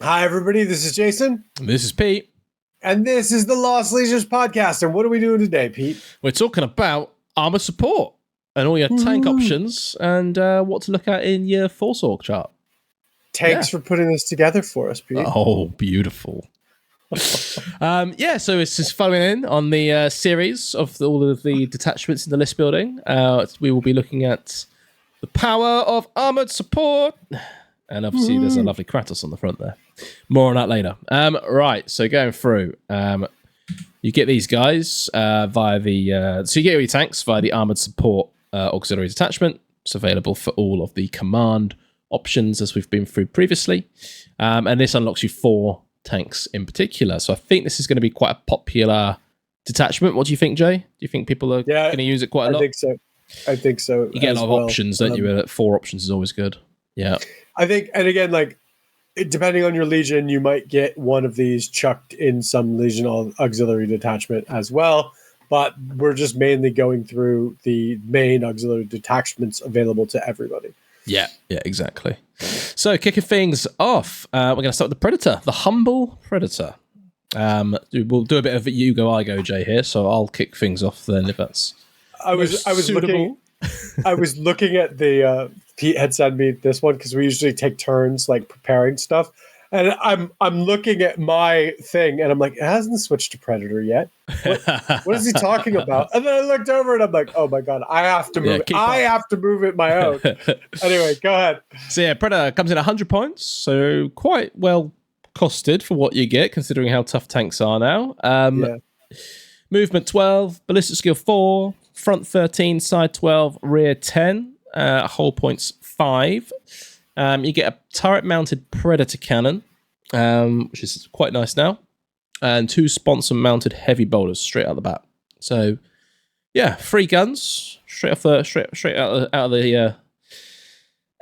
Hi, everybody. This is Jason. This is Pete. And this is the Lost Legions podcast. And what are we doing today, Pete? We're talking about Armoured Support and all your tank options and what to look at in your Force Org chart. Thanks for putting this together for us, Pete. Oh, beautiful. So it's just following in on the series of all of the detachments in the list building. We will be looking at the power of Armoured Support. And obviously there's a lovely Kratos on the front there. More on that later. Right, so going through, you get these guys via the... so you get all your tanks via the Armoured Support auxiliary detachment. It's available for all of the command options as we've been through previously. And this unlocks you 4 tanks in particular. So I think this is going to be quite a popular detachment. What do you think, Jay? Do you think people are going to use it quite a lot? I think so. You get a lot of options, don't you? 4 options is always good. Yeah. I think, and again, like, depending on your Legion, you might get one of these chucked in some Legion auxiliary detachment as well. But we're just mainly going through the main auxiliary detachments available to everybody. Yeah, exactly. So, kicking things off, we're going to start with the Predator, the humble Predator. We'll do a bit of you go, I go, Jay here. So I'll kick things off then if that's I was looking at the Pete had sent me this one because we usually take turns like preparing stuff, and I'm looking at my thing and I'm like, it hasn't switched to Predator yet. What is he talking about? And then I looked over and I'm like, oh my god, I have to move it. I have to move it my own. Anyway, go ahead. So yeah, Predator comes in 100 points, so quite well costed for what you get considering how tough tanks are now. Movement 12, ballistic skill 4, front 13, side 12, rear 10. Hull points 5. You get a turret-mounted Predator cannon, which is quite nice now, and 2 sponsor-mounted heavy bolters straight out the bat. So, yeah, 3 guns straight out of the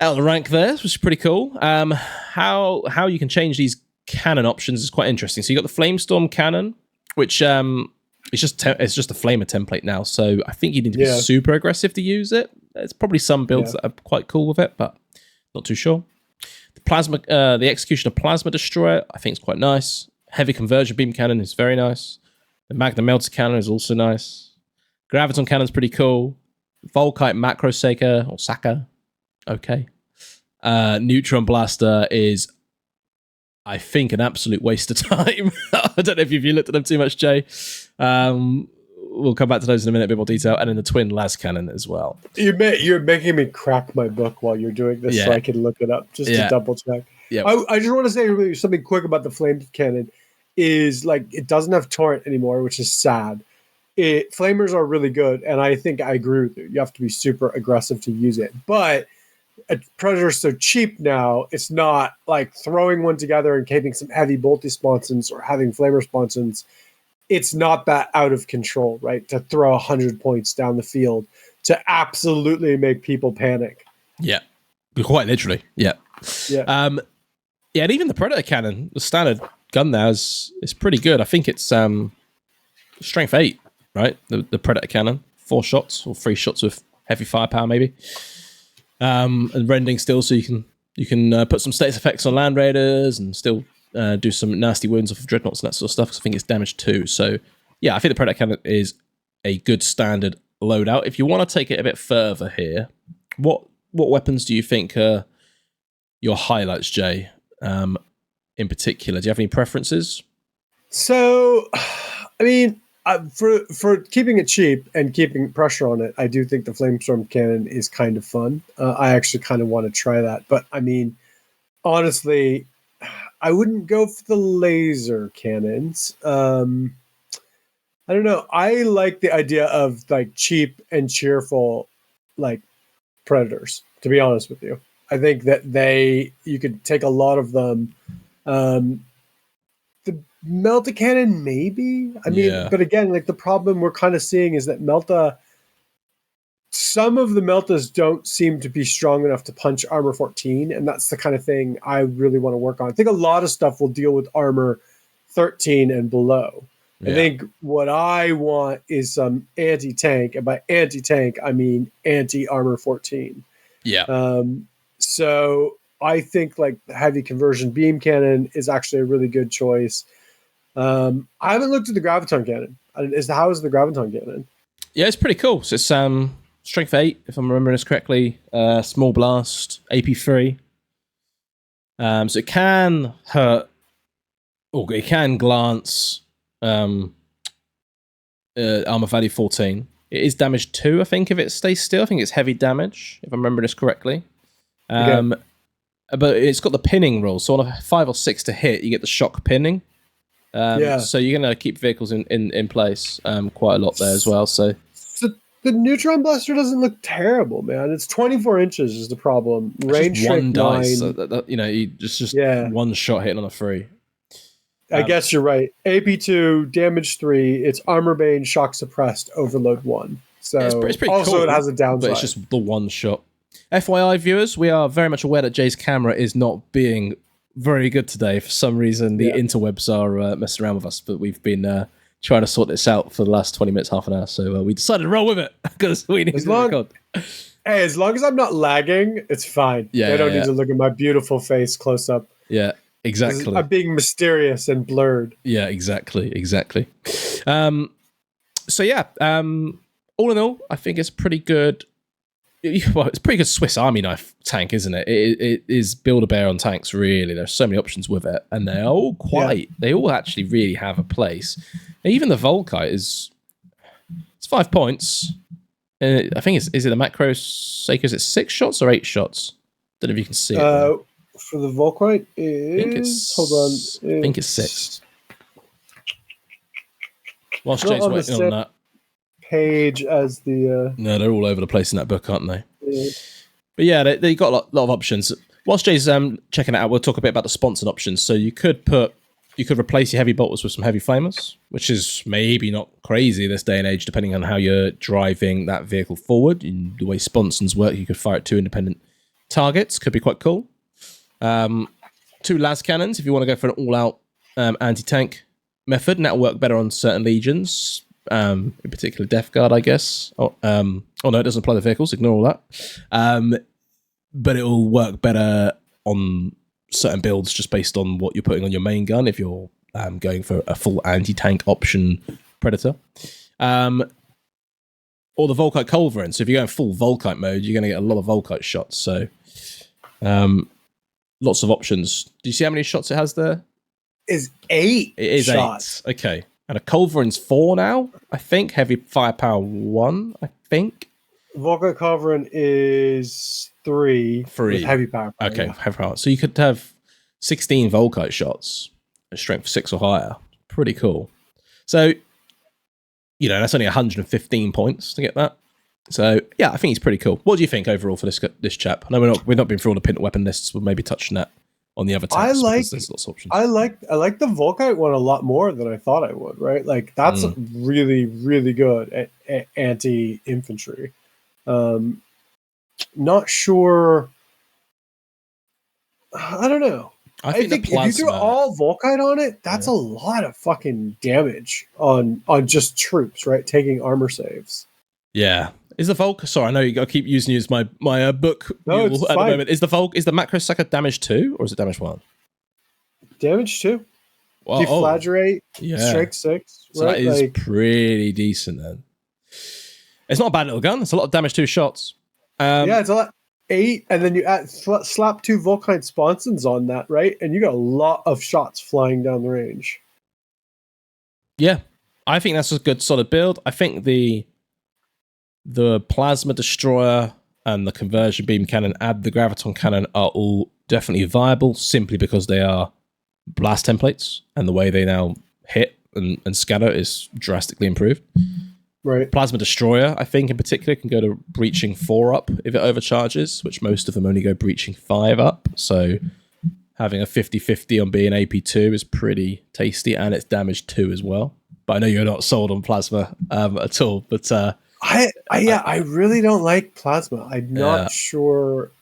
rank there, which is pretty cool. How you can change these cannon options is quite interesting. So you got the Flamestorm cannon, which it's just a flamer template now. So I think you need to be super aggressive to use it. There's probably some builds that are quite cool with it, but not too sure. The Executioner Plasma Destroyer, I think is quite nice. Heavy Conversion Beam Cannon is very nice. The Magnum Melter Cannon is also nice. Graviton Cannon is pretty cool. Volkite Macro Saker, or Saka, okay. Neutron Blaster is, I think, an absolute waste of time. I don't know if you've looked at them too much, Jay. We'll come back to those in a minute, a bit more detail. And then the Twin Las Cannon as well. You're making me crack my book while you're doing this so I can look it up just to double check. Yeah. I just want to say something quick about the Flame Cannon is like it doesn't have torrent anymore, which is sad. Flamers are really good, and I think I agree with you. You have to be super aggressive to use it. But a Predator's so cheap now, it's not like throwing one together and keeping some heavy bolty sponsons or having flamer sponsons. It's not that out of control, right? To throw 100 points down the field to absolutely make people panic. Yeah, quite literally. Yeah. And even the Predator cannon, the standard gun now is pretty good. I think it's strength 8, right? The Predator cannon, 4 shots or 3 shots with heavy firepower, maybe. And rending still, so you can put some status effects on Land Raiders and still do some nasty wounds off of Dreadnoughts and that sort of stuff, because I think it's damage 2. So, yeah, I think the Predator cannon is a good standard loadout. If you want to take it a bit further here, what weapons do you think are your highlights, Jay, in particular? Do you have any preferences? So, I mean, for keeping it cheap and keeping pressure on it, I do think the Flamestorm cannon is kind of fun. I actually kind of want to try that. But, I mean, honestly, I wouldn't go for the laser cannons. I don't know. I like the idea of like cheap and cheerful like Predators, to be honest with you. I think that you could take a lot of them. The Melta cannon, maybe. I mean, but again, like the problem we're kind of seeing is that some of the Meltas don't seem to be strong enough to punch armor 14, and that's the kind of thing I really want to work on. I think a lot of stuff will deal with armor 13 and below. I think what I want is some anti-tank, and by anti-tank, I mean anti-armor 14. Yeah. So I think like the heavy conversion beam cannon is actually a really good choice. I haven't looked at the graviton cannon. How is the graviton cannon? Yeah, it's pretty cool. So it's strength 8, if I'm remembering this correctly. Small blast, AP3. So it can hurt, or it can glance. Armor value 14. It is damage 2, I think, if it stays still. I think it's heavy damage, if I remember this correctly. But it's got the pinning rule. So on a 5 or 6 to hit, you get the shock pinning. So you're going to keep vehicles in place quite a lot there as well. So the neutron blaster doesn't look terrible, man. It's 24 inches is the problem. Range just one dice. 9. So you just one shot hitting on a 3. I guess you're right. AP2, damage 3. It's armor bane, shock suppressed, overload 1. So it's pretty also cool, it has a downside. But it's just the one shot. FYI, viewers, we are very much aware that Jay's camera is not being very good today. For some reason, the interwebs are messing around with us, but we've been trying to sort this out for the last 20 minutes, half an hour. So we decided to roll with it because we need to record. Hey, as long as I'm not lagging, it's fine. They don't need to look at my beautiful face close up. Yeah, exactly. I'm being mysterious and blurred. Yeah, exactly. All in all, I think it's pretty good. Well, it's a pretty good Swiss Army knife tank, isn't it? It is Build-A-Bear on tanks, really. There's so many options with it, and they're all they all actually really have a place. And even the Volkite it's 5 points. I think is it a macro Seiko? Is it 6 shots or 8 shots? Don't know if you can see it. For the Volkite, I think it's 6. Whilst Jay's waiting on that page as the no, they're all over the place in that book, aren't they? But yeah, they got a lot of options. Whilst Jay's checking it out, we'll talk a bit about the sponsored options. So you could replace your heavy bolters with some heavy flamers, which is maybe not crazy this day and age, depending on how you're driving that vehicle forward. In the way sponsons work, you could fire at 2 independent targets. Could be quite cool. 2 las cannons if you want to go for an all-out anti-tank method, and that'll work better on certain legions. In particular Death Guard, I guess. No, it doesn't apply to vehicles, ignore all that. But it will work better on certain builds just based on what you're putting on your main gun if you're going for a full anti-tank option Predator. Or the Volkite Culverin. So if you're going full Volkite mode, you're going to get a lot of Volkite shots. So lots of options. Do you see how many shots it has there? Is 8 It is shots. 8. Okay. And a Culverin's 4 now, I think. Heavy firepower 1, I think. Volkite Culverin is 3. 3. With heavy power. Okay, heavy power. So you could have 16 Volkite shots at strength 6 or higher. Pretty cool. So, that's only 115 points to get that. So, yeah, I think he's pretty cool. What do you think overall for this chap? I know we've not been through all the pin weapon lists. We'll maybe touch on that on the other tanks. There's lots of options. I like the Volkite one a lot more than I thought I would, right? Like, that's really, really good at anti-infantry. Not sure. I don't know. I think if you threw all Volkite on it, that's a lot of fucking damage on just troops, right? Taking armor saves. Yeah. Is the Volk? Sorry, I know you got to keep using my book no, at the moment. Is the macro sucker damage 2 or is it damage 1? Damage 2. Wow. Deflagrate. Strength 6. Right? So that is pretty decent then. It's not a bad little gun. It's a lot of damage 2 shots. It's a lot. 8, and then you slap 2 Volkite sponsons on that, right? And you got a lot of shots flying down the range. Yeah, I think that's a good solid build. I think the plasma destroyer and the conversion beam cannon and the graviton cannon are all definitely viable simply because they are blast templates and the way they now hit and scatter is drastically improved. Right. Plasma destroyer, I think in particular, can go to breaching 4 up if it overcharges, which most of them only go breaching 5 up. So having a 50-50 on being AP2 is pretty tasty, and it's damage 2 as well. But I know you're not sold on plasma at all. But I really don't like plasma. I'm not sure.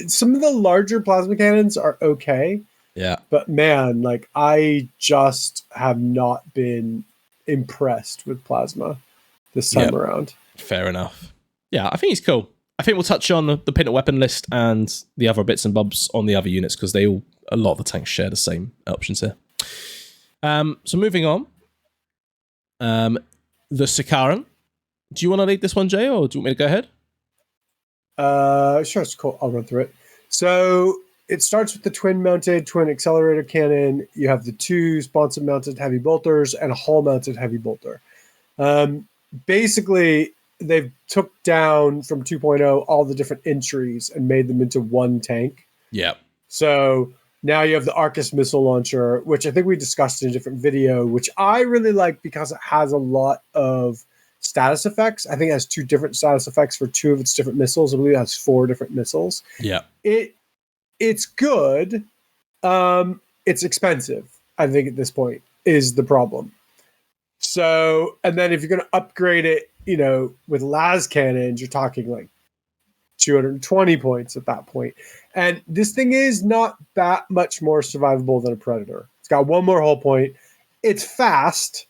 Some of the larger plasma cannons are okay. Yeah. But man, like I just have not been impressed with plasma this time around. Fair enough. Yeah, I think he's cool. I think we'll touch on the pin weapon list and the other bits and bobs on the other units because a lot of the tanks share the same options here. So moving on, the Sicaran. Do you want to lead this one, Jay, or do you want me to go ahead? Sure, it's cool. I'll run through it. So it starts with the twin-mounted, twin accelerator cannon. You have the 2 sponson-mounted heavy bolters and a hull-mounted heavy bolter. Basically, they've took down from 2.0 all the different entries and made them into one tank. Yeah. So now you have the Arcus missile launcher, which I think we discussed in a different video, which I really like because it has a lot of status effects. I think it has 2 different status effects for 2 of its different missiles. I believe it has 4 different missiles. Yeah. It's good. It's expensive, I think, at this point, is the problem. So, and then if you're going to upgrade it, with las cannons, you're talking like 220 points at that point. And this thing is not that much more survivable than a Predator. It's got 1 more hull point. It's fast.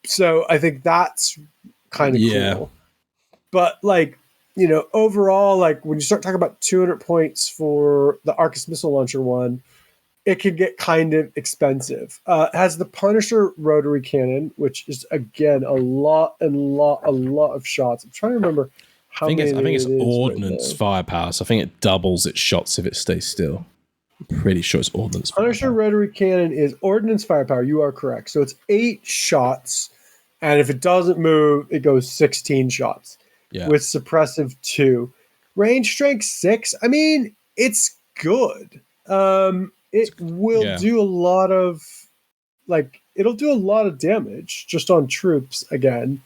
So I think that's kind of cool. But overall, when you start talking about 200 points for the Arcus missile launcher one, it can get kind of expensive. It has the Punisher rotary cannon, which is again a lot of shots. I'm trying to remember how many. I think it's ordnance firepower. So I think it doubles its shots if it stays still. I'm pretty sure it's ordnance. Punisher rotary cannon is ordnance firepower. You are correct. So it's 8 shots, and if it doesn't move, it goes 16 shots. Yeah. With suppressive 2, range strength 6. I mean, it's good. It will do a lot of it'll do a lot of damage just on troops again.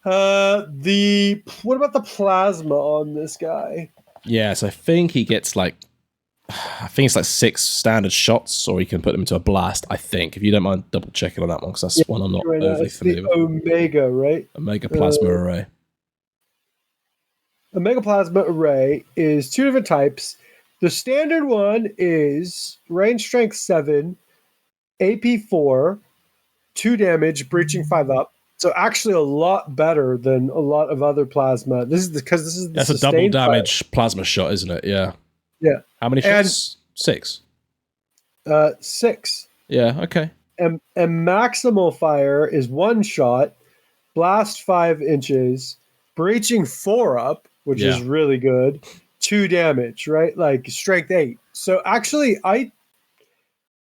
What about the plasma on this guy? Yeah, so I think he gets it's 6 standard shots, or you can put them into a blast, I think. If you don't mind double checking on that one, because that's one I'm not overly familiar with. Omega, right? Omega plasma array. Omega plasma array is 2 different types. The standard one is range strength 7, AP 4, 2 damage, breaching 5 up. So actually a lot better than a lot of other plasma. This is that's a double damage plasma shot, isn't it? Yeah. Yeah. How many shots? 6. 6. Yeah. Okay. And maximal fire is 1 shot, blast 5 inches, breaching 4 up, which is really good. 2 damage, right? Strength 8. So actually, I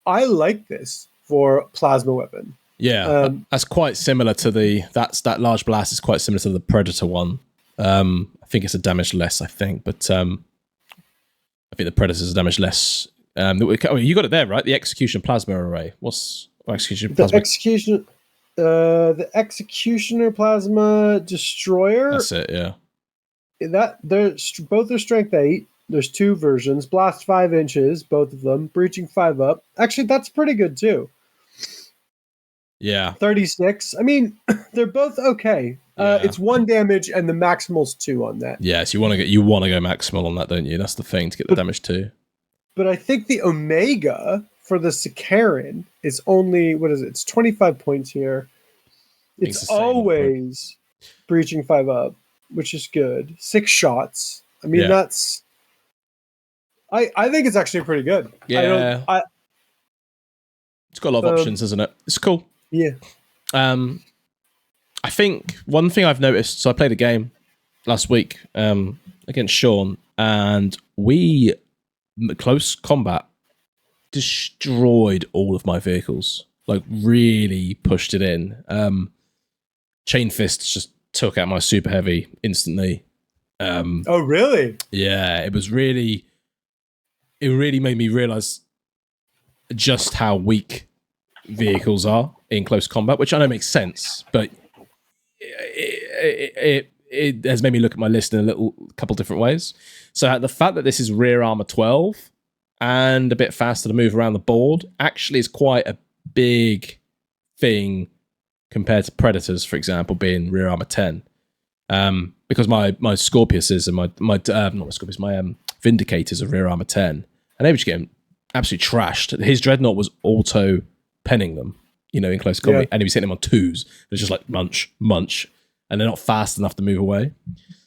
like this for plasma weapon. Yeah, that's quite similar to that large blast is quite similar to the Predator one. I think it's a damage less, I think, but I think the Predator's a damage less. You got it there, right? The Execution Plasma Array. What's Execution Plasma? The Executioner Plasma Destroyer. That's it, yeah. Both are strength 8. There's 2 versions. Blast 5 inches, both of them. Breaching 5 up. Actually, that's pretty good too. Yeah. 36. I mean, they're both okay. It's 1 damage, and the maximal's 2 on that. Yeah, so you want to go maximal on that, don't you? That's the thing, to get the damage 2. But I think the Omega for the Sicaran is only, what is it? It's 25 points here. It's always breaching 5 up, which is good. 6 shots. I mean, that's... I think it's actually pretty good. Yeah. It's got a lot of options, isn't it? It's cool. Yeah. I think one thing I've noticed, so I played a game last week against Sean, and we, close combat, destroyed all of my vehicles. Really pushed it in. Chain Fists just took out my super heavy instantly. Oh, really? Yeah, it really made me realize just how weak vehicles are in close combat, which I know makes sense, but it has made me look at my list in a couple different ways. So the fact that this is rear armor 12 and a bit faster to move around the board actually is quite a big compared to Predators, for example, being rear armor 10. Because my Scorpiuses and my Vindicators are rear armor 10, and they were just getting absolutely trashed. His Dreadnought was auto penning them, in close combat, and he was hitting them on 2s. It was just like munch, and they're not fast enough to move away.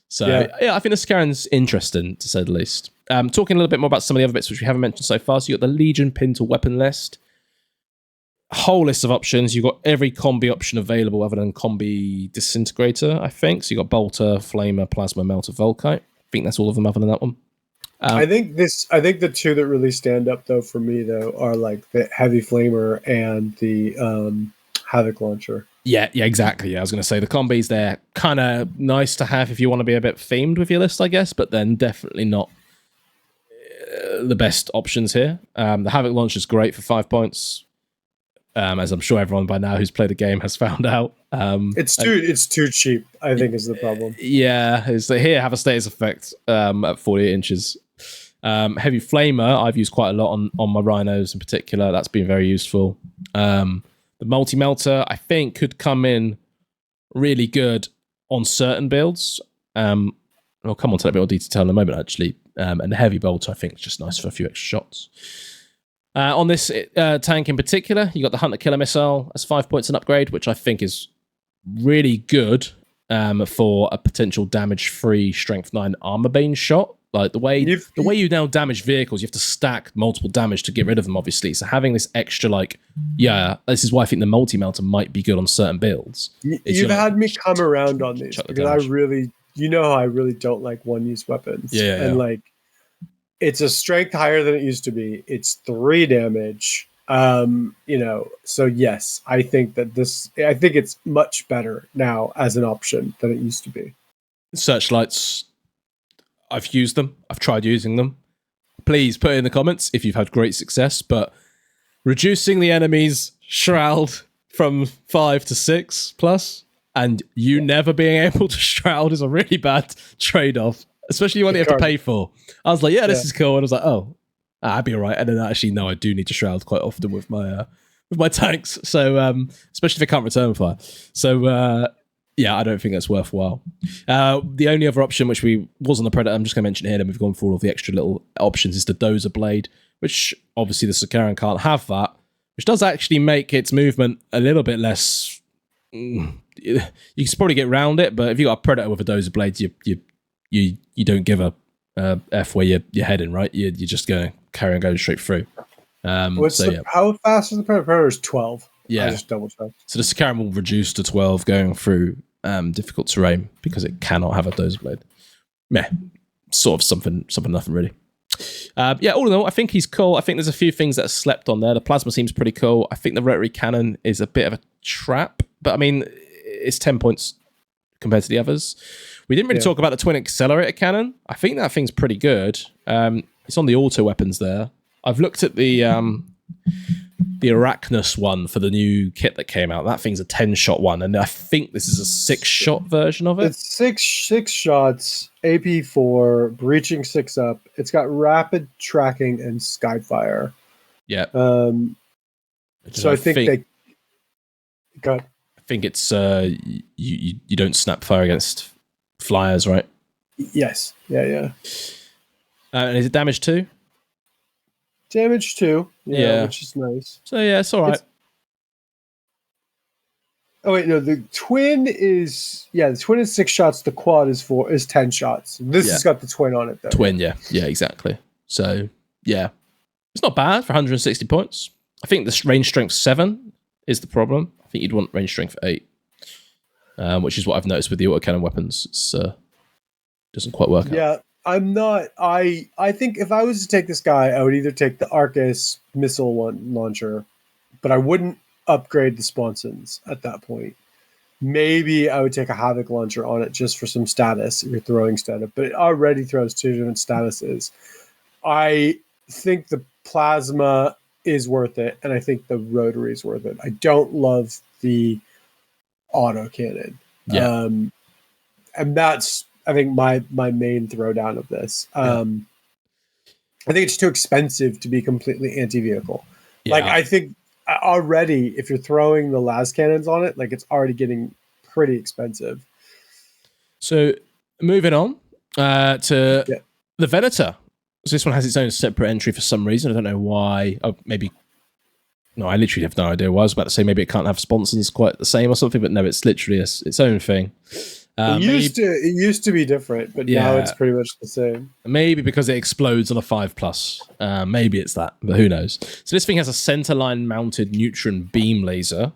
So yeah, I think the Sicaran's interesting, to say the least. Talking a little bit more about some of the other bits which we haven't mentioned so far. So you got the Legion pin to weapon list. A whole list of options. You've got every combi option available other than combi disintegrator, I think. So you got bolter, flamer, plasma, melter, volkite. I think that's all of them other than that one. I think the two that really stand up though for me though are like the heavy flamer and the havoc launcher. Yeah, exactly. Yeah, I was going to say the combis, they're kind of nice to have if you want to be a bit themed with your list, I guess, but then definitely not the best options here. The havoc launcher is great for 5 points, as I'm sure everyone by now who's played the game has found out. It's too cheap, I think, is the problem. Yeah, is that here have a status effect at 48 inches. Heavy flamer, I've used quite a lot on my rhinos in particular. That's been very useful. The multi-melter, I think, could come in really good on certain builds. I'll come on to that bit more detail in a moment, actually. And the heavy bolter, I think, is just nice for a few extra shots. On this tank in particular, you got the Hunter Killer Missile as 5 points an upgrade, which I think is really good for a potential damage-free Strength 9 Armor Bane shot. Like the way you now damage vehicles, you have to stack multiple damage to get rid of them, obviously. So having this extra, this is why I think the multi-melter might be good on certain builds. You've had me come around on these because I really don't like one-use weapons. And it's a strength higher than it used to be. It's 3 damage. So yes, I think it's much better now as an option than it used to be. Searchlights, I've used them. I've tried using them. Please put in the comments if you've had great success, but reducing the enemy's shroud from 5 to 6 plus, and never being able to shroud is a really bad trade-off, especially when you have to pay for. I was like, this is cool. And I was like, I'd be all right. And then actually, no, I do need to shroud quite often with my tanks. So, especially if I can't return fire. So, I don't think that's worthwhile. The only other option, which was on the Predator, I'm just going to mention here, and we've gone through all of the extra little options, is the Dozer Blade, which obviously the Sicaran can't have that, which does actually make its movement a little bit less. You can probably get around it, but if you got a Predator with a Dozer Blade, you don't give a F where you're heading, right? You're just going to carry on going straight through. How fast is the Predator? Predator is 12. Yeah. I just double checked. So the Sicaran will reduce to 12 going through difficult terrain because it cannot have a Dozer Blade. Sort of something nothing really. All in all, I think he's cool. I think there's a few things that are slept on there. The plasma seems pretty cool. I think the rotary cannon is a bit of a trap, but I mean, it's 10 points compared to the others. We didn't really talk about the twin accelerator cannon. I think that thing's pretty good. It's on the auto weapons there. I've looked at the Arachnus one for the new kit that came out. That thing's a 10-shot one, and I think this is a 6-shot version of it. It's six shots, AP4, breaching 6 up. It's got rapid tracking and skyfire. Yeah. So I think I think it's you don't snap fire against flyers, right? Yes. Yeah. And is it damage 2? Damage 2, which is nice. So it's all right. The twin is 6 shots. The quad is 10 shots. This has got the twin on it though. Twin, yeah, exactly. So it's not bad for 160 points. I think the range strength 7 is the problem. I think you'd want range strength 8, which is what I've noticed with the autocannon weapons. It's doesn't quite work out. Yeah. I'm not. I think if I was to take this guy, I would either take the Arcus missile launcher, but I wouldn't upgrade the sponsons at that point. Maybe I would take a Havoc launcher on it just for some status if you're throwing status, but it already throws 2 different statuses. I think the plasma is worth it, and I think the rotary is worth it. I don't love the auto cannon. Yeah. And that's, I think, my main throwdown of this. I think it's too expensive to be completely anti-vehicle. Yeah. I think already, if you're throwing the las cannons on it, it's already getting pretty expensive. So moving on to the Venator. So this one has its own separate entry for some reason. I don't know why. Oh, maybe. No, I literally have no idea why. I was about to say maybe it can't have sponsons quite the same or something, but no, it's literally its own thing. It used to be different, but now it's pretty much the same. Maybe because it explodes on a 5+. Maybe it's that, but who knows? So this thing has a centerline mounted neutron beam laser,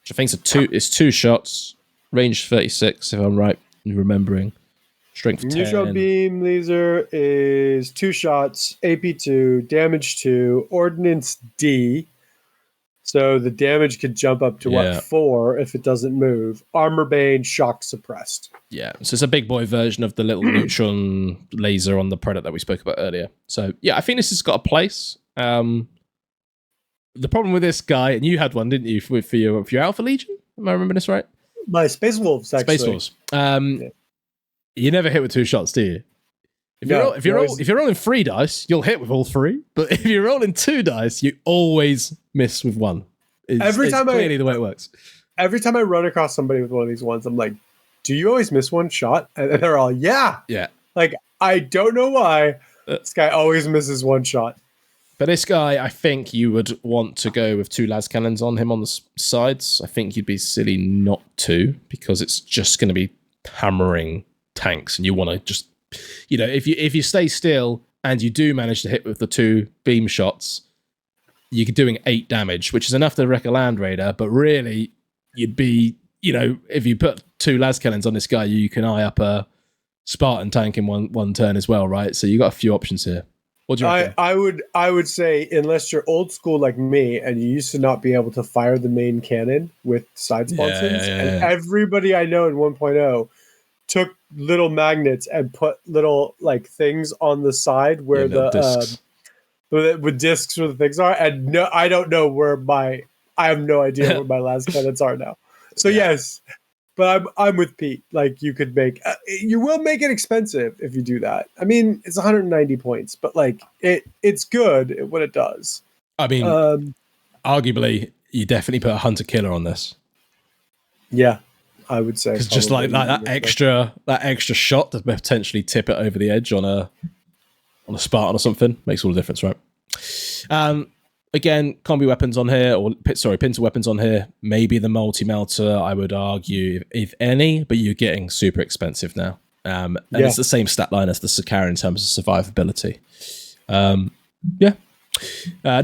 which I think is two shots, range 36, if I'm right in remembering. Strength 10. Neutron beam laser is 2 shots, AP 2, damage 2, ordnance D. So the damage could jump up to 4 if it doesn't move. Armor bane, shock suppressed. Yeah, so it's a big boy version of the little neutron laser on the Predator that we spoke about earlier. So yeah, I think this has got a place. The problem with this guy, and you had one, didn't you, for your Alpha Legion? Am I remembering this right? My Space Wolves, actually. Space Wolves. You never hit with 2 shots, do you? If you're rolling 3 dice, you'll hit with all 3. But if you're rolling 2 dice, you always miss with 1. It's clearly the way it works. Every time I run across somebody with one of these ones, I'm like, "Do you always miss 1 shot?" And they're all, "Yeah." Like, I don't know why this guy always misses 1 shot. But this guy, I think you would want to go with 2 las cannons on him on the sides. I think you'd be silly not to, because it's just going to be hammering tanks, and you want to just, if you stay still and you do manage to hit with the 2 beam shots, you're doing 8 damage, which is enough to wreck a land raider. But really, you'd be, if you put 2 las cannons on this guy, you can eye up a Spartan tank in one turn as well, right? So you got a few options here. What do you reckon? I would say, unless you're old school like me and you used to not be able to fire the main cannon with side sponsons, and everybody I know in 1.0 took little magnets and put little things on the side where discs. With discs where the things are, and no, I don't know I have no idea where my las cannons are now. So yes, but I'm with Pete. Like, you could you will make it expensive if you do that. I mean, it's 190 points, but it's good at what it does. I mean, arguably, you definitely put a hunter killer on this. Yeah, I would say, because just like that extra shot to potentially tip it over the edge on a Spartan or something makes all the difference, right? Again, combi weapons on here, pincer weapons on here. Maybe the multi-melter, I would argue, if any, but you're getting super expensive now. And it's the same stat line as the Sicaran in terms of survivability. Not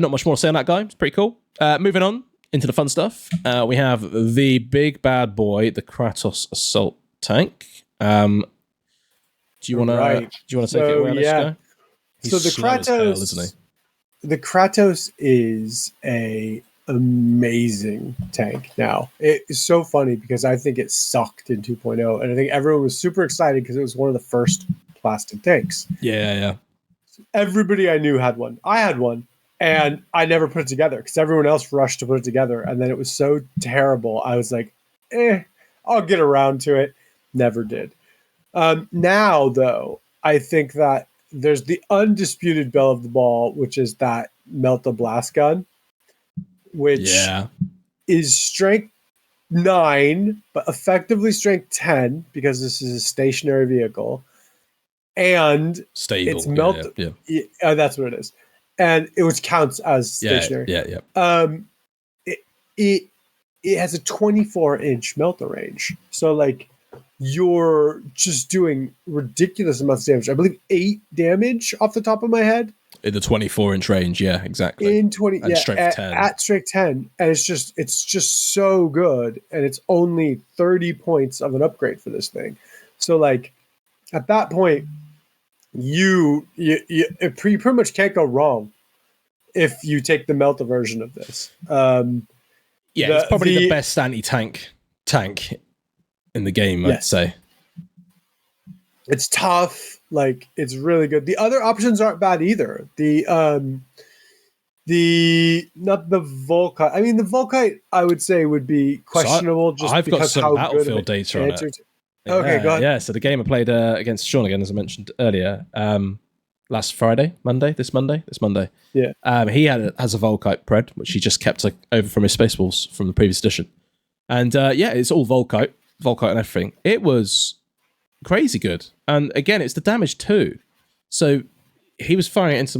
much more to say on that guy. It's pretty cool. Moving on into the fun stuff. We have the big bad boy, the Kratos assault tank. Do you want to take it away on this guy? So the Kratos, isn't he? The Kratos is a amazing tank now. It is so funny because I think it sucked in 2.0, and I think everyone was super excited because it was one of the first plastic tanks. Yeah. Everybody I knew had one. I had one, and I never put it together because everyone else rushed to put it together, and then it was so terrible. I was like, I'll get around to it. Never did. Now, though, I think that there's the undisputed belle of the ball, which is that Melta blast gun, which is strength 9, but effectively strength 10 because this is a stationary vehicle, and stable. It's Melta. Yeah, that's what it is, and which counts as stationary. It has a 24-inch Melta range, so you're just doing ridiculous amounts of damage. I believe 8 damage off the top of my head. In the 24-inch range, yeah, exactly. In 20, and strength 10. At strength 10. And it's just so good. And it's only 30 points of an upgrade for this thing. So at that point, you pretty much can't go wrong if you take the Melta version of this. It's probably the best anti-tank tank in the game, I'd say. It's tough. It's really good. The other options aren't bad either. Not the Volkite. I mean, the Volkite, I would say, would be questionable. I've got some battlefield data on it. Okay, go ahead. Yeah, so the game I played against Sean again, as I mentioned earlier, last Monday. Yeah. He has a Volkite pred, which he just kept over from his Space Wolves from the previous edition. And it's all Volkite and everything. It was crazy good. And again, it's the damage too. So he was firing it into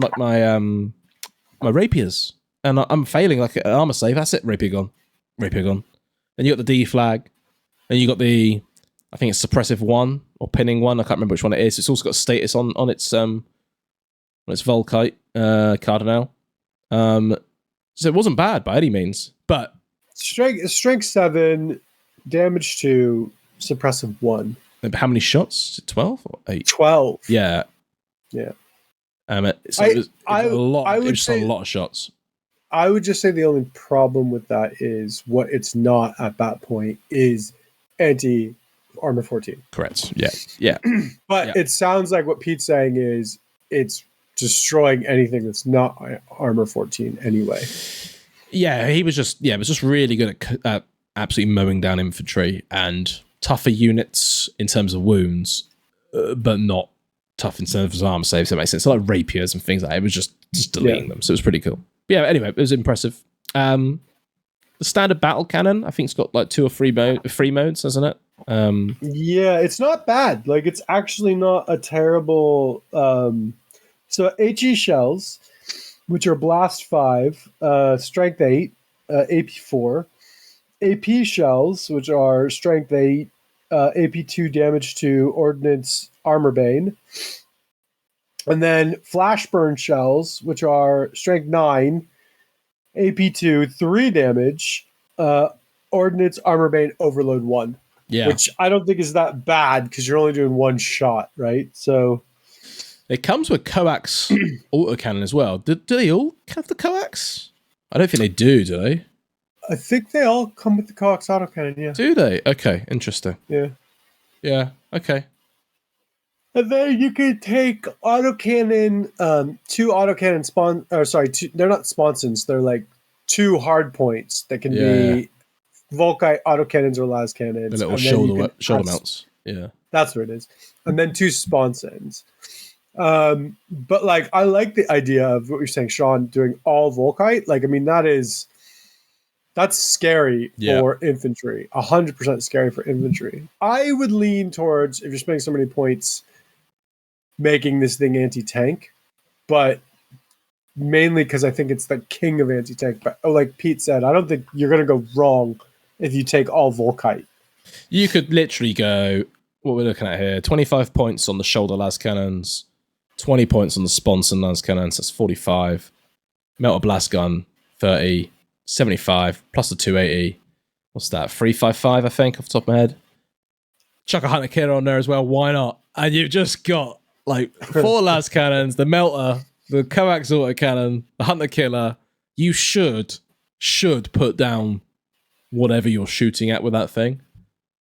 my rapiers, and I'm failing an armor save. That's it, rapier gone. Then you got the D flag, and you got the I think it's suppressive 1 or pinning 1. I can't remember which one it is. It's also got status on its Volkite Cardinal. So it wasn't bad by any means, but strength 7, damage 2, suppressive 1. How many shots? 12 or 8? 12. Yeah. Yeah. It was a lot of shots. I would just say the only problem with that is what it's not at that point is anti-armor 14. Correct. Yeah. Yeah. But it sounds like what Pete's saying is it's destroying anything that's not armor 14 anyway. Yeah, it was just really good at absolutely mowing down infantry and tougher units in terms of wounds, but not tough in terms of armor saves. That makes sense. So like rapiers and things like that. It was just deleting them. So it was pretty cool. But yeah, anyway, it was impressive. The standard battle cannon, I think it's got like 2 or 3 modes, hasn't it? Yeah, it's not bad. Like, it's actually not a terrible... So HE shells, which are blast 5, strength 8, AP 4. AP shells, which are strength 8, AP 2, damage 2, ordnance, armor bane. And then flashburn shells, which are strength 9, AP 2, 3 damage, ordnance, armor bane, overload 1. Yeah. Which I don't think is that bad because you're only doing 1 shot, right? So... It comes with coax autocannon as well. Do they all have the coax? I don't think they do they? I think they all come with the coax autocannon, yeah. Do they? Okay, interesting. Yeah. Yeah, okay. And then you can take autocannon, 2 autocannon they're not sponsons, they're like 2 hard points that can be Volkite autocannons or las cannons. The little shoulder mounts. Yeah. That's what it is. And then 2 sponsons. But like, I like the idea of what you're saying, Sean, doing all Volkite. Like, I mean, that's scary for infantry. 100% scary for infantry. I would lean towards, if you're spending so many points, making this thing anti-tank, but mainly because I think it's the king of anti-tank. But like Pete said, I don't think you're going to go wrong if you take all Volkite. You could literally go, what we're looking at here, 25 points on the shoulder las cannons, 20 points on the sponson las cannons, that's 45. Melter blast gun, 30. 75 plus the 280. What's that? 355, I think, off the top of my head. Chuck a hunter killer on there as well. Why not? And you've just got like 4 las cannons, the melter, the coax autocannon, the hunter killer. You should put down whatever you're shooting at with that thing.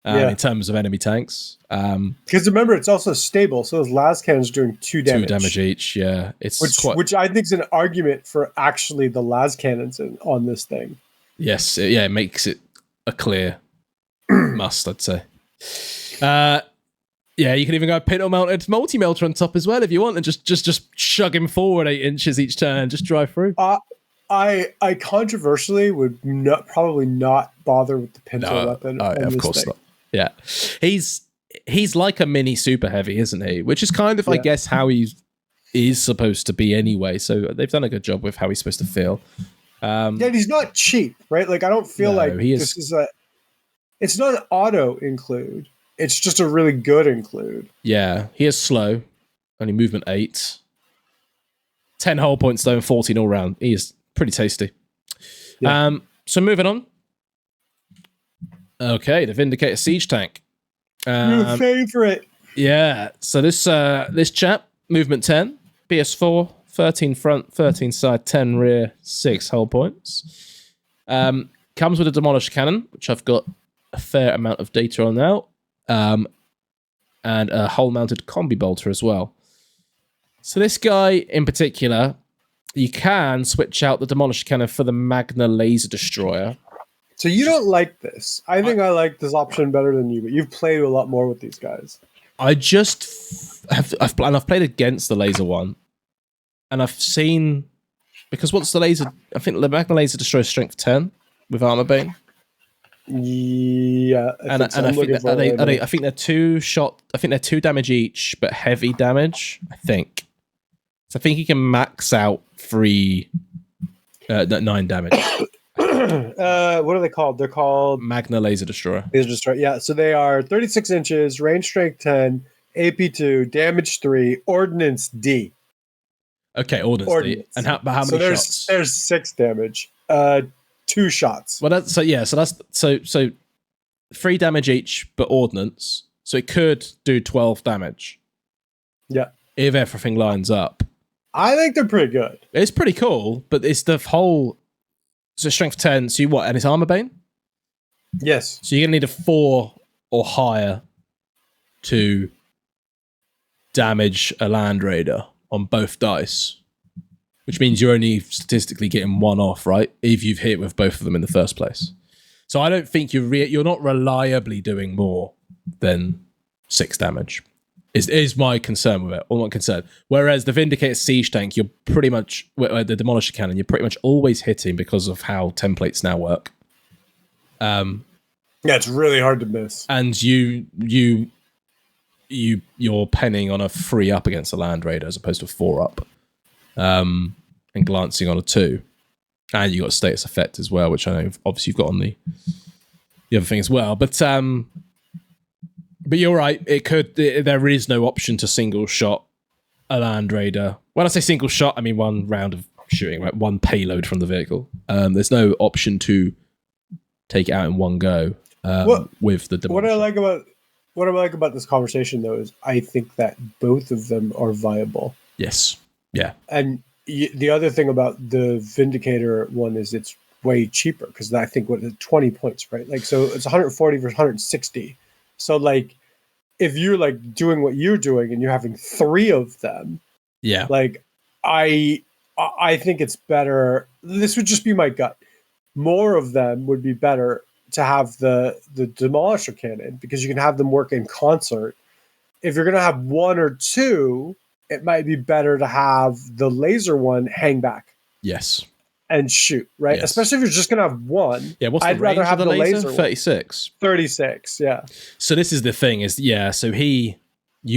In terms of enemy tanks. Because remember, it's also stable, so those las cannons are doing 2 damage. 2 damage each, yeah. Which I think is an argument for actually the las cannons on this thing. Yes, it makes it a clear must, I'd say. Yeah, you can even go pintle mounted multi-melter on top as well if you want, and just chug him forward 8 inches each turn, just drive through. I controversially would probably not bother with the pintle weapon. Of course not. Yeah, he's like a mini super heavy, isn't he? Which is kind of, I guess, how he is supposed to be anyway. So they've done a good job with how he's supposed to feel. He's not cheap, right? Like, I don't feel like this is it's not an auto include. It's just a really good include. Yeah, he is slow, only movement 8, 10 hull points though, and 14 all round. He is pretty tasty. Yeah. So moving on. Okay, the Vindicator siege tank. Your favorite. Yeah. So this chap, movement 10, PS4, 13 front, 13 side, 10 rear, 6 hull points. Comes with a demolisher cannon, which I've got a fair amount of data on now, and a hull-mounted combi bolter as well. So this guy in particular, you can switch out the demolisher cannon for the Magna laser destroyer. So you don't like this. I think I like this option better than you, but you've played a lot more with these guys. I just I've played against the laser one, and I've seen, because what's the laser? I think the Magna laser destroyer strength 10 with armor bane. Yeah, I think they're 2 shot. I think they're 2 damage each, but heavy damage. I think. So I think you can max out 9 damage. What are they called? They're called Magna Laser Destroyer. Laser Destroyer. Yeah, so they are 36 inches, range strength 10, AP 2, damage 3, ordnance D. Okay, ordnance D. And how many shots? There's 6 damage. 2 shots. Well, that's 3 damage each, but ordnance. So it could do 12 damage. Yeah. If everything lines up. I think they're pretty good. It's pretty cool, but it's the whole... So strength 10, so you what? And it's armor bane? Yes. So you're going to need a 4 or higher to damage a Land Raider on both dice. Which means you're only statistically getting 1 off, right? If you've hit with both of them in the first place. So I don't think you're not reliably doing more than 6 damage. Is my concern with it, or not concern. Whereas the Vindicator siege tank, you're pretty much the Demolisher cannon, you're pretty much always hitting because of how templates now work. Yeah, it's really hard to miss. And you're penning on a 3 up against a Land Raider as opposed to a 4 up, and glancing on a 2, and you got a status effect as well, which I know obviously you've got on the other thing as well, but you're right. There is no option to single shot a Land Raider. When I say single shot, I mean 1 round of shooting, right? 1 payload from the vehicle. There's no option to take it out in 1 go with the Demolisher. What I like about this conversation, though, is I think that both of them are viable. Yes. Yeah. And the other thing about the Vindicator one is it's way cheaper because I think 20 points, right? Like, so it's 140 versus 160. So like, if you're like doing what you're doing and you're having 3 of them, yeah, like I think it's better. This would just be my gut. More of them would be better to have the Demolisher cannon because you can have them work in concert. If you're gonna have 1 or 2, it might be better to have the laser one hang back. Yes. And shoot, right? Yes. Especially if you're just going to have 1. Yeah, what's the I'd rather range have of the laser? 36. 36, yeah. So this is the thing is, yeah, so you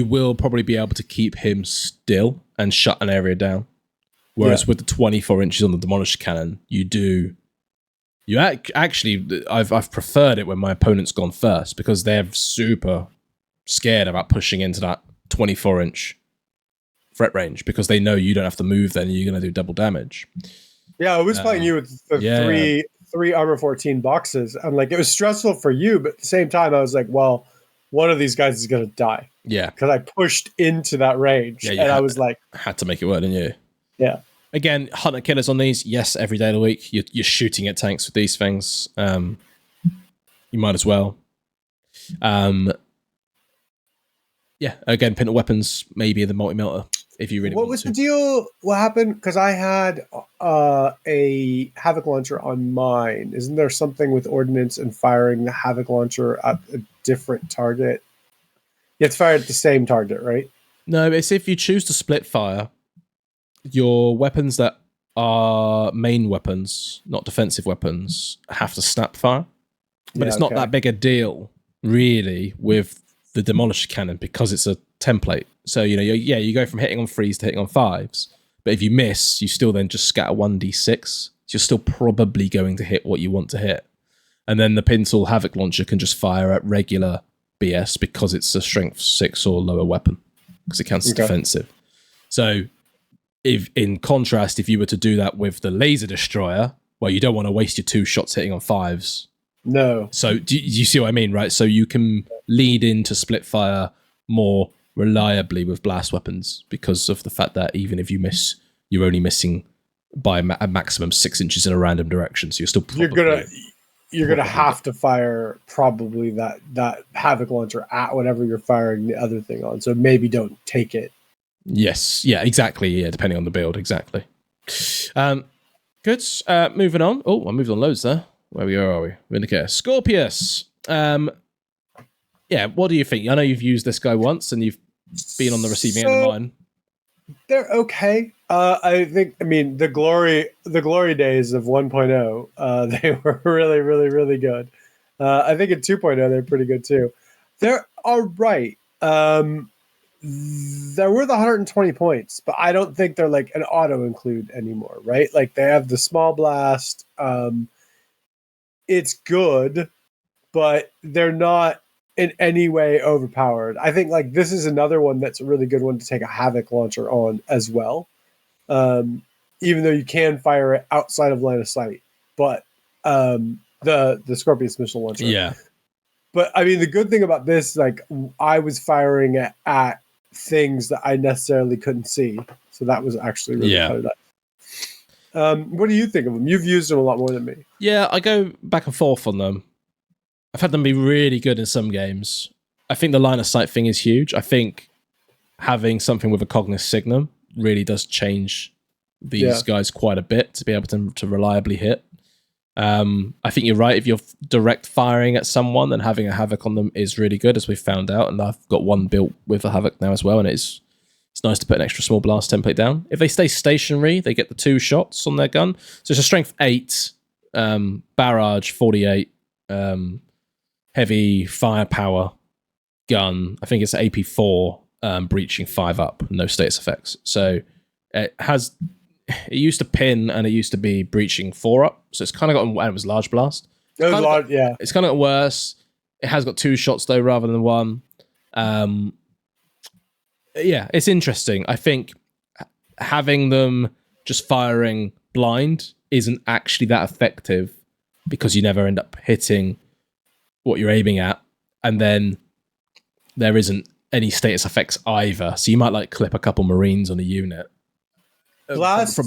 will probably be able to keep him still and shut an area down. Whereas with the 24 inches on the Demolisher cannon, actually, I've preferred it when my opponent's gone first because they're super scared about pushing into that 24-inch threat range because they know you don't have to move then, you're going to do double damage. Yeah, I was playing you with the three Armor 14 boxes. I'm like, it was stressful for you, but at the same time, I was like, well, one of these guys is going to die. Yeah. Because I pushed into that range. Yeah, and I was like... Had to make it work, didn't you? Yeah. Again, hunter killers on these, yes, every day of the week. You're shooting at tanks with these things. You might as well. Yeah, again, pintle weapons, maybe the multi-melter. If you really what was the deal? What happened? Because I had a Havoc launcher on mine. Isn't there something with ordnance and firing the Havoc launcher at a different target? You have to fire at the same target, right? No, it's if you choose to split fire, your weapons that are main weapons, not defensive weapons, have to snap fire. But it's not that big a deal, really, with the Demolisher cannon because it's a template. So, you go from hitting on 3s to hitting on 5s. But if you miss, you still then just scatter 1d6. So you're still probably going to hit what you want to hit. And then the Pintle Havoc launcher can just fire at regular BS because it's a strength 6 or lower weapon. Because it counts as defensive. So, if in contrast, if you were to do that with the Laser Destroyer, well, you don't want to waste your 2 shots hitting on 5s. No. So, do you see what I mean, right? So you can lead into split fire more reliably with blast weapons because of the fact that even if you miss, you're only missing by a maximum 6 inches in a random direction. So you're still probably... You're gonna have to fire probably that Havoc launcher at whatever you're firing the other thing on. So maybe don't take it. Yes. Yeah, exactly. Yeah, depending on the build. Exactly. Good. Moving on. Oh, I moved on loads there. Where are we? Vindicator. Scorpius. Yeah, what do you think? I know you've used this guy once and you've been on the receiving end of mine. They're okay. I mean, the glory days of 1.0, they were really, really, really good. I think in 2.0, they're pretty good too. They're all right. They're worth 120 points, but I don't think they're like an auto include anymore, right? Like they have the small blast. it's good, but they're not in any way overpowered. I think like this is another one that's a really good one to take a Havoc launcher on as well. Even though you can fire it outside of line of sight, but the Scorpius missile launcher. Yeah. But I mean, the good thing about this, like I was firing at things that I necessarily couldn't see, so that was actually really kind of nice. What do you think of them? You've used them a lot more than me. Yeah, I go back and forth on them. I've had them be really good in some games. I think the line of sight thing is huge. I think having something with a Cognis Signum really does change these guys quite a bit to be able to reliably hit. I think you're right. If you're direct firing at someone, then having a Havoc on them is really good, as we've found out. And I've got one built with a Havoc now as well, and it's nice to put an extra small blast template down. If they stay stationary, they get the 2 shots on their gun. So it's a strength 8, barrage 48, heavy firepower gun. I think it's AP4, breaching 5 up, no status effects. So it used to pin and it used to be breaching 4 up. So it's kind of gotten, and it was large blast. It's kind of got worse. It has got 2 shots though, rather than 1. Yeah, it's interesting. I think having them just firing blind isn't actually that effective because you never end up hitting what you're aiming at. And then there isn't any status effects either. So you might like clip a couple Marines on a unit. Blast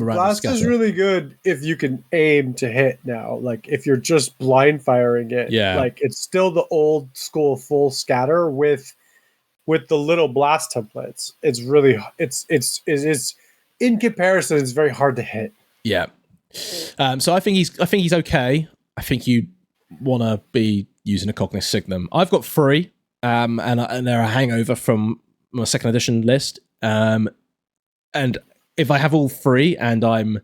is really good if you can aim to hit now. Like if you're just blind firing it, like it's still the old school full scatter with the little blast templates. It's really it's in comparison, it's very hard to hit. Yeah. So I think he's okay. I think you want to be using a Cognis Signum. I've got 3, and they're a hangover from my 2nd edition list. And if I have all 3 and I'm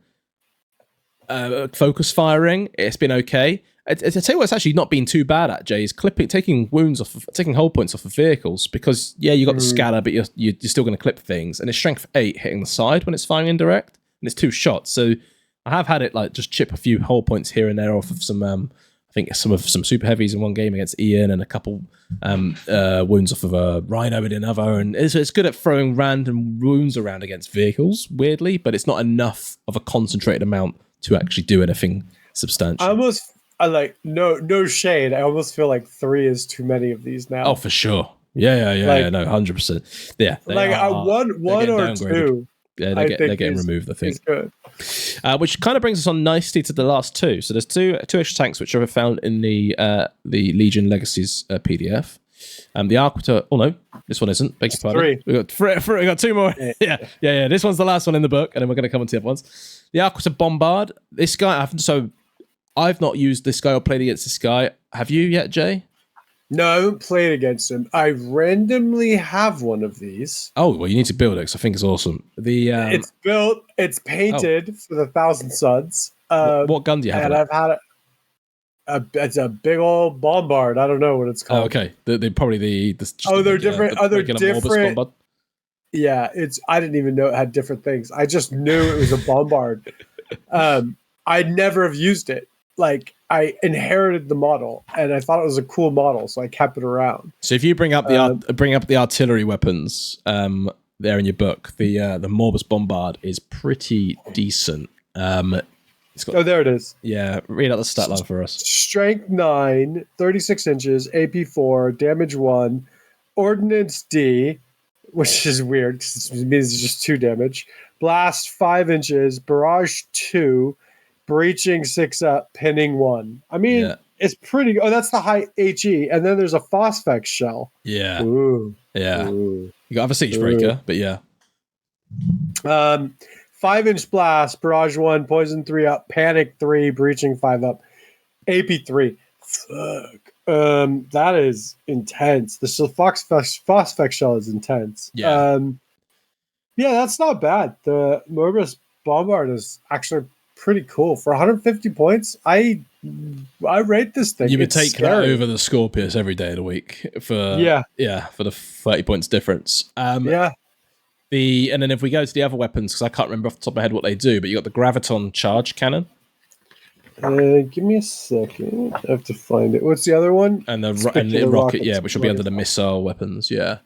focus firing, it's been okay. I tell you what, it's actually not been too bad at, Jay, is taking hull points off of vehicles, because you got the scatter, but you're still going to clip things, and it's strength 8 hitting the side when it's firing indirect, and it's 2 shots. So I have had it like just chip a few hull points here and there off of some I think some super heavies in one game against Ian, and a couple wounds off of a Rhino in another. And it's good at throwing random wounds around against vehicles, weirdly, but it's not enough of a concentrated amount to actually do anything substantial. No shade. I almost feel like 3 is too many of these now. Oh, for sure. Yeah, no, 100%. Yeah, one or 2. Yeah, they're getting removed, I think. It's good. Which kind of brings us on nicely to the last 2. So there's two extra tanks which are found in the Legion Legacies PDF. The Arquitor. Oh no, this one isn't. Beg your pardon. 3. We got 2 more. Yeah. This one's the last one in the book, and then we're going to come on to the other ones. The Arquitor Bombard. This guy. I've not used this guy or played against this guy. Have you yet, Jay? No, I haven't played against him. I randomly have one of these. Oh, well, you need to build it because I think it's awesome. It's built. It's painted for the 1,000 Suns. What gun do you have? And I've had it's a big old bombard. I don't know what it's called. Oh, okay. They're probably they're different. They're different. Yeah, I didn't even know it had different things. I just knew it was a bombard. I'd never have used it. Like, I inherited the model, and I thought it was a cool model, so I kept it around. So if you bring up the artillery weapons there in your book, the Morbus Bombard is pretty decent. There it is. Yeah, read out the stat line for us. Strength 9, 36 inches, AP 4, damage 1, Ordnance D, which is weird because it means it's just 2 damage, blast 5 inches, barrage 2, breaching 6 up, pinning 1. I mean, it's pretty. Oh, that's the high HE, and then there's a Phosphex shell. Yeah. Ooh. Yeah. Ooh. You got to have a siege breaker, but yeah. 5-inch blast, barrage 1, poison 3 up, panic 3, breaching 5 up, AP 3. Fuck. That is intense. The Phosphex shell is intense. Yeah. Yeah, that's not bad. The Morbus Bombard is actually pretty cool. For 150 points, I rate this thing. You would take that over the Scorpius every day of the week for the 30 points difference. And then if we go to the other weapons, because I can't remember off the top of my head what they do, but you got the Graviton charge cannon. Give me a second. I have to find it. What's the other one? And the rocket, yeah, which will be under the missile weapons, yeah.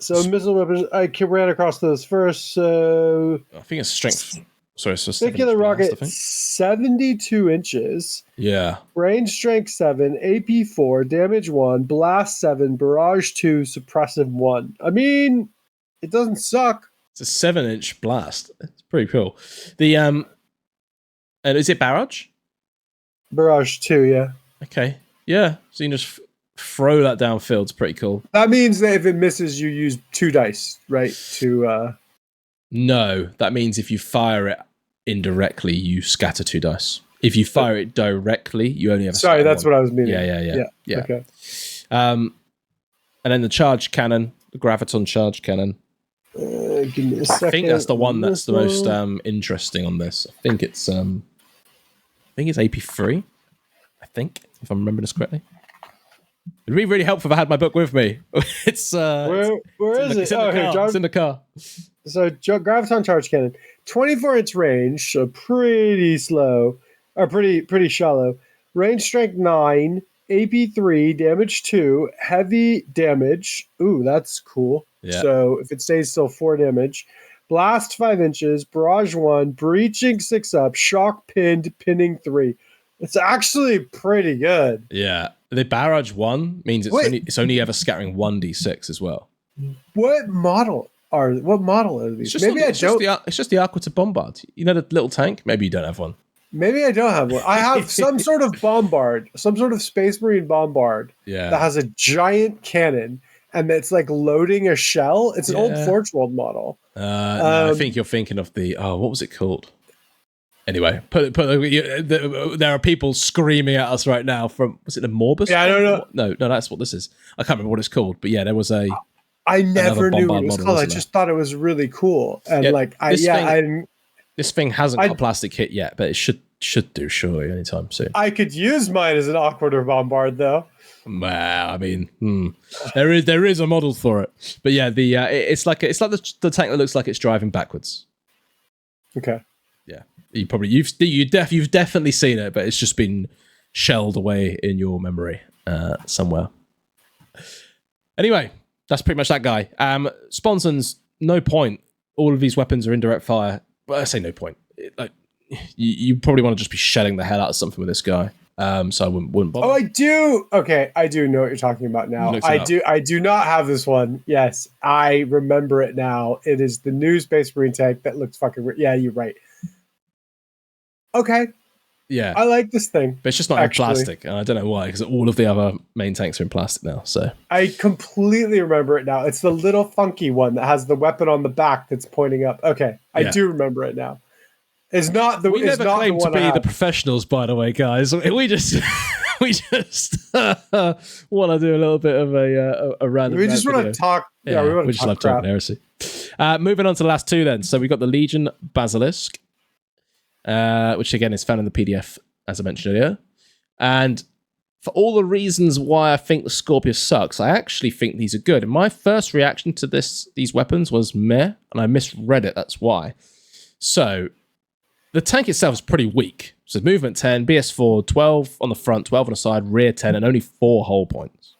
So missile weapons, I ran across those first. So I think it's strength. Sorry, so particular rocket, 72 inches. Yeah. Range strength 7, AP 4, damage 1, blast 7, barrage 2, suppressive 1. I mean, it doesn't suck. It's a 7-inch blast. It's pretty cool. The and is it barrage? Barrage 2, yeah. Okay. Yeah. So you can just throw that downfield. It's pretty cool. That means that if it misses, you use 2 dice, right? No, that means if you fire it indirectly, you scatter 2 dice. If you fire it directly, you only have. Sorry, that's what I was meaning. Yeah. Okay. And then the charge cannon, the graviton charge cannon. Give me a second. I think that's the one that's the most interesting on this. I think it's AP3. I think, if I'm remembering this correctly. It'd be really helpful if I had my book with me. It's where is it? It's in the car. So graviton charge cannon, 24-inch range, so pretty slow, or pretty shallow. Range strength 9, AP 3, damage 2, heavy damage. Ooh, that's cool. Yeah. So if it stays still, 4 damage. Blast 5 inches, barrage 1, breaching 6 up, shock pinned, pinning 3. It's actually pretty good. Yeah. The barrage 1 means it's only ever scattering 1d6 as well. What model are these? It's just the Arquitor bombard. You know the little tank? Maybe you don't have one. Maybe I don't have one. I have some sort of bombard, some sort of Space Marine bombard that has a giant cannon and it's like loading a shell. It's an old Forge World model. No, I think you're thinking of the what was it called? Anyway, there are people screaming at us right now from, was it the Morbus? Yeah, I don't know. No, that's what this is. I can't remember what it's called, but yeah, there was a. I never knew what it was called. I just thought it was really cool, and this thing hasn't got a plastic kit yet, but it should do surely anytime soon. I could use mine as an Arquitor bombard though. Well, I mean, there is a model for it, but yeah, it's like the tank that looks like it's driving backwards. Okay. Yeah, you've definitely seen it, but it's just been shelled away in your memory somewhere. Anyway, that's pretty much that guy. Sponsons, no point. All of these weapons are indirect fire. Well, I say no point. You probably want to just be shelling the hell out of something with this guy. So I wouldn't bother. Oh, I do. Okay, I do know what you're talking about now. I do not have this one. Yes, I remember it now. It is the new Space Marine tank that looks fucking. Yeah, you're right. Okay. Yeah, I like this thing, but it's just not in plastic, and I don't know why, because all of the other main tanks are in plastic now. So I completely remember it now. It's the little funky one that has the weapon on the back that's pointing up. Okay, I do remember it now. It's not the. We never claimed to be the professionals, by the way, guys. We just want to do a little bit of a random. We just want to talk. Yeah, we just love talking heresy. Moving on to the last two, then. So we got the Legion Basilisk. Which again is found in the PDF, as I mentioned earlier. And for all the reasons why I think the Scorpius sucks, I actually think these are good. And my first reaction to these weapons was meh, and I misread it, that's why. So, the tank itself is pretty weak. So movement 10, BS4, 12 on the front, 12 on the side, rear 10, and only 4 hull points.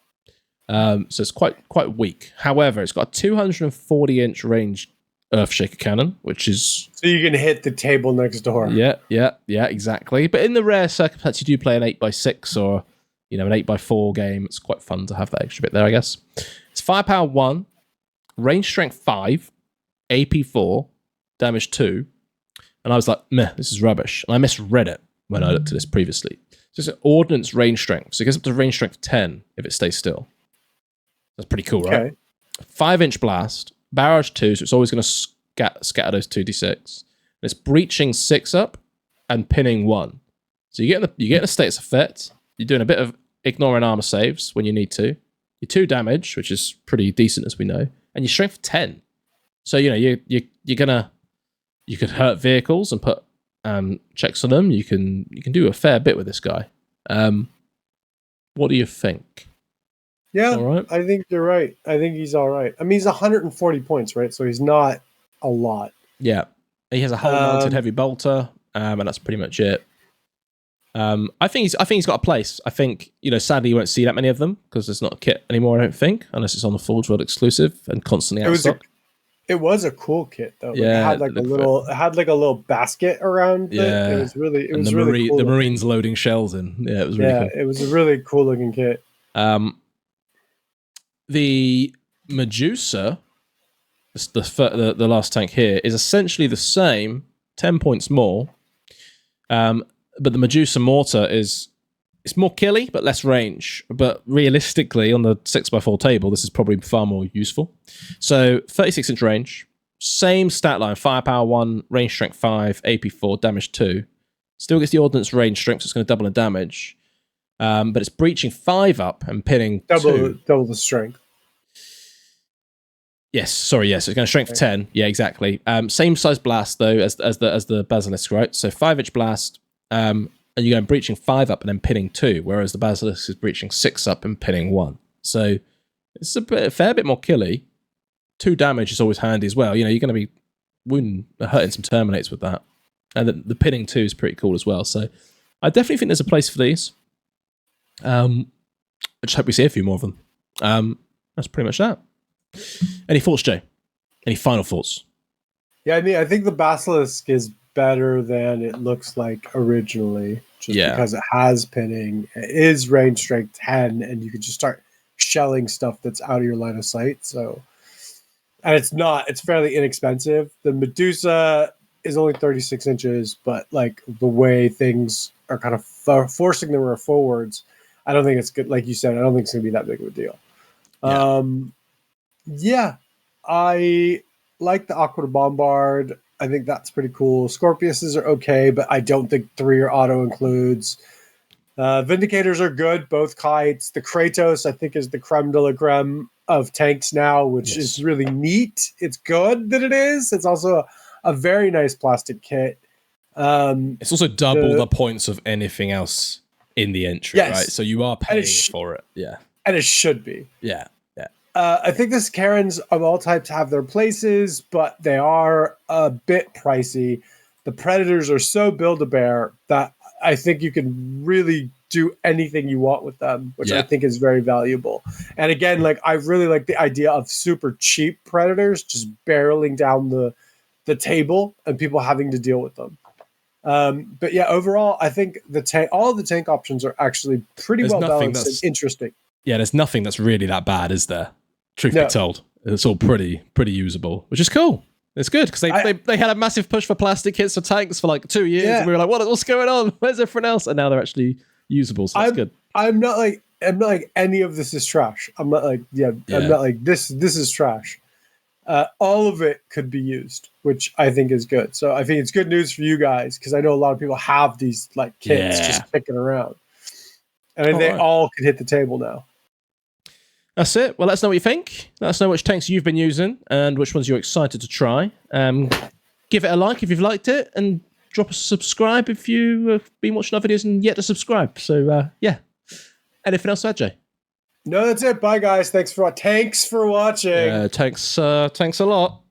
So it's quite weak. However, it's got a 240-inch range Earthshaker cannon, which is... So you can hit the table next door. Yeah, exactly. But in the rare circumstance you do play an 8x6 or, an 8x4 game, it's quite fun to have that extra bit there, I guess. It's firepower 1, range strength 5, AP 4, damage 2, and I was like, meh, this is rubbish. And I misread it when I looked at this previously. So it's an ordnance range strength. So it gets up to range strength 10 if it stays still. That's pretty cool, right? 5-inch blast, barrage 2, so it's always going to scatter those 2d6. And it's breaching 6 up and pinning 1. So you get in a status effect. You're doing a bit of ignoring armor saves when you need to. Your 2 damage, which is pretty decent as we know, and your strength 10. So you're gonna. You could hurt vehicles and put checks on them. You can do a fair bit with this guy. What do you think? Yeah, all right? I think you're right. I think he's all right. I mean, he's 140 points, right? So he's not a lot. Yeah. He has a hull-mounted heavy bolter, and that's pretty much it. I think he's got a place. I think, sadly you won't see that many of them because there's not a kit anymore, I don't think, unless it's on the Forge World exclusive and constantly out of stock. It was a cool kit though. It had like a little basket around it. It was really cool. The Marines loading shells in. Yeah, it was really cool. It was a really cool looking kit. The Medusa, the last tank here, is essentially the same, 10 points more. But the Medusa mortar it's more killy, but less range. But realistically, on the 6x4 table, this is probably far more useful. So 36-inch range, same stat line, firepower 1, range strength 5, AP 4, damage 2. Still gets the ordnance range strength, so it's going to double in damage. But it's breaching 5 up and pinning 2. Double the strength. Yes, it's going to strength 10. Yeah, exactly. Same size blast though as the Basilisk, right? So 5-inch blast, and you're going breaching 5 up and then pinning 2, whereas the Basilisk is breaching 6 up and pinning 1. So it's a fair bit more killy. 2 damage is always handy as well. You're going to be hurting some Terminates with that, and the pinning 2 is pretty cool as well. So I definitely think there's a place for these. I just hope we see a few more of them. That's pretty much that. Any thoughts, Jay? Any final thoughts? Yeah, I think the Basilisk is better than it looks like originally, just because it has pinning. It is range strength 10, and you can just start shelling stuff that's out of your line of sight. So, and it's fairly inexpensive. The Medusa is only 36 inches, but like the way things are kind of forcing the forwards, I don't think it's good. Like you said, I don't think it's going to be that big of a deal. I like the Arquitor bombard. I think that's pretty cool. Scorpiuses are okay, but I don't think 3 are auto includes. Vindicators are good, both kites. The Kratos, I think, is the creme de la creme of tanks now, which is really neat. It's good that it is. It's also a very nice plastic kit. It's also double the points of anything else in the entry, right? So you are paying for it. Yeah. And it should be. Yeah. I think the Sicarans of all types have their places, but they are a bit pricey. The Predators are so Build-A-Bear that I think you can really do anything you want with them, which I think is very valuable. And again, like I really like the idea of super cheap Predators just barreling down the table and people having to deal with them. But yeah, overall, I think all of the tank options are actually pretty well balanced and interesting. Yeah, there's nothing that's really that bad, is there? Truth be told, it's all pretty usable, which is cool. It's good because they had a massive push for plastic kits for tanks for like 2 years, and we were like, what's going on? Where's everyone else? And now they're actually usable, so that's good. I'm not like any of this is trash. I'm not like I'm not like this is trash. All of it could be used, which I think is good. So I think it's good news for you guys because I know a lot of people have these like kits just kicking around, and they all can hit the table now. That's it. Well, let us know what you think. Let us know which tanks you've been using and which ones you're excited to try. Give it a like if you've liked it, and drop us a subscribe if you've been watching our videos and yet to subscribe. So, anything else to add, Jay? No, that's it. Bye, guys. Thanks for watching. Thanks a lot.